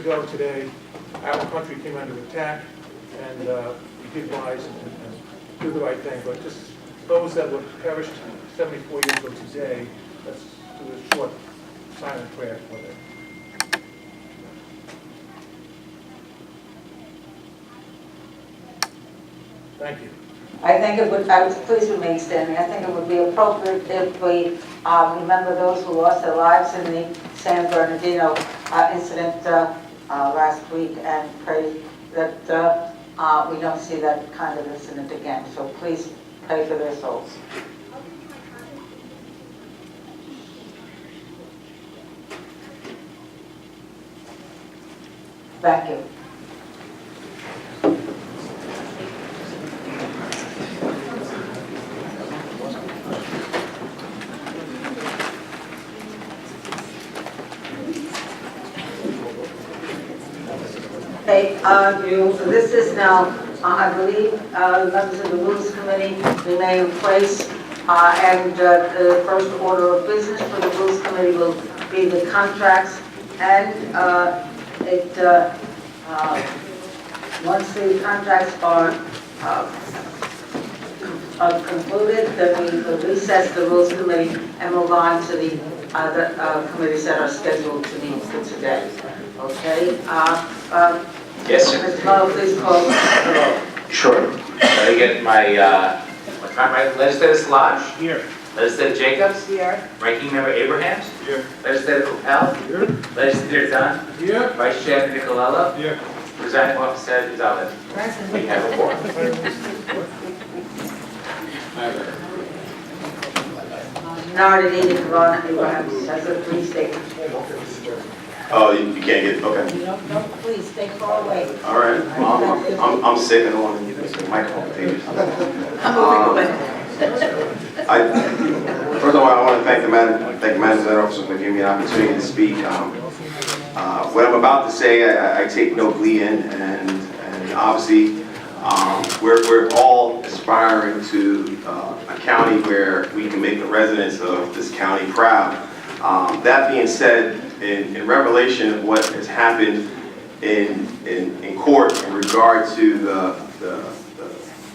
ago today, our country came under attack, and we did rise and do the right thing. But just those that were perished 74 years ago today, let's do a short silent prayer for them. Thank you. I think it would, I would please remain standing. I think it would be appropriate if we remember those who lost their lives in the San Bernardino incident last week, and pray that we don't see that kind of incident again. So please pray for their souls. Thank you. Okay, this is now, I believe, the members of the Rules Committee remain in place, and the first order of business for the Rules Committee will be the contracts, and once the contracts are concluded, then we will recess the Rules Committee and move on to the committees that are scheduled to meet for today. Okay? Yes, sir. Mr. Mullen, please call the roll. Sure. Let me get my Legislator Lodge. Here. Legislator Jacobs. Here. Ranking Member Abrahams. Here. Legislator Coppell. Here. Legislator Dunn. Here. Vice Chair Nicolella. Here. Presiding Officer Gonzalez. We have a quorum. Minority Leader Ron Abrahams has a brief statement. Oh, you can't get, okay. No, please, stay far away. All right. Well, I'm sick and on the microphone pages. First of all, I want to thank the management officer for giving me an opportunity to speak. What I'm about to say, I take no glee in, and obviously, we're all aspiring to a county where we can make the residents of this county proud. That being said, in revelation of what has happened in court in regard to the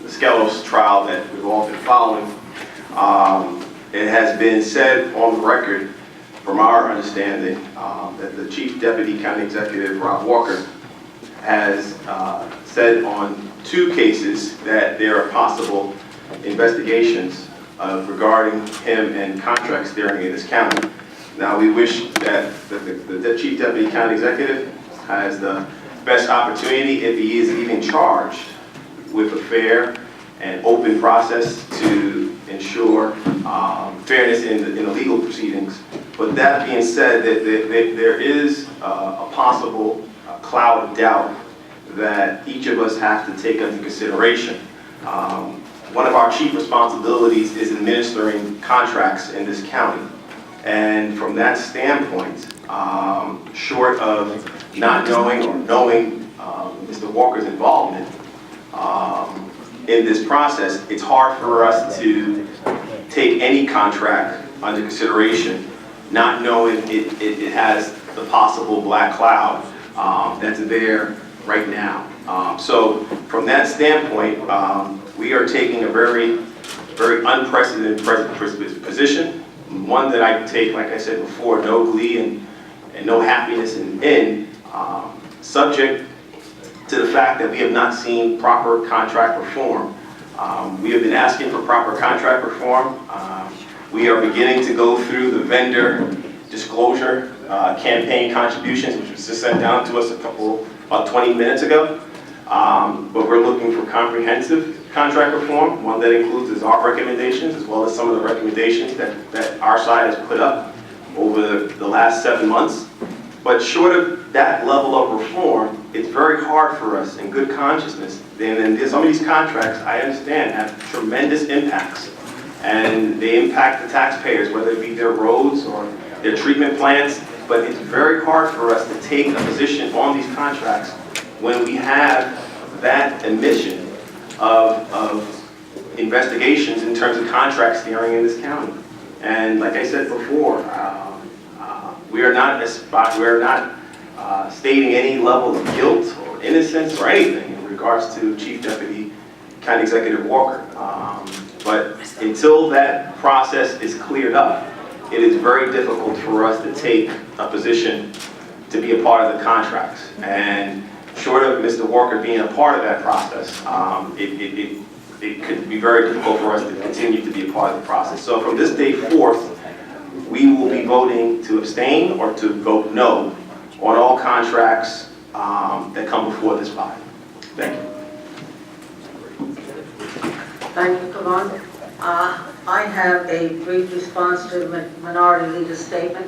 Skelos trial that we've all been following, it has been said on the record, from our understanding, that the Chief Deputy County Executive, Rob Walker, has said on 2 cases that there are possible investigations regarding him and contract steering in this county. Now, we wish that the Chief Deputy County Executive has the best opportunity, if he is even charged, with a fair and open process to ensure fairness in the legal proceedings. But that being said, there is a possible cloud of doubt that each of us have to take into consideration. One of our chief responsibilities is administering contracts in this county. And from that standpoint, short of not knowing or knowing Mr. Walker's involvement in this process, it's hard for us to take any contract under consideration, not knowing it has the possible black cloud that's there right now. So from that standpoint, we are taking a very unprecedented position. One that I take, like I said before, no glee and no happiness in, subject to the fact that we have not seen proper contract reform. We have been asking for proper contract reform. We are beginning to go through the vendor disclosure campaign contributions, which was just sent down to us about 20 minutes ago. But we're looking for comprehensive contract reform, one that includes our recommendations as well as some of the recommendations that our side has put up over the last 7 months. But short of that level of reform, it's very hard for us in good consciousness. And some of these contracts, I understand, have tremendous impacts. And they impact the taxpayers, whether it be their roads or their treatment plants. But it's very hard for us to take a position on these contracts when we have that admission of investigations in terms of contract steering in this county. And like I said before, we are not stating any level of guilt or innocence or anything in regards to Chief Deputy County Executive Walker. But until that process is cleared up, it is very difficult for us to take a position to be a part of the contracts. And short of Mr. Walker being a part of that process, it could be very difficult for us to continue to be a part of the process. So from this day forth, we will be voting to abstain or to vote no on all contracts that come before this body. Thank you. Thank you, Kamon. I have a brief response to the Minority Leader's statement.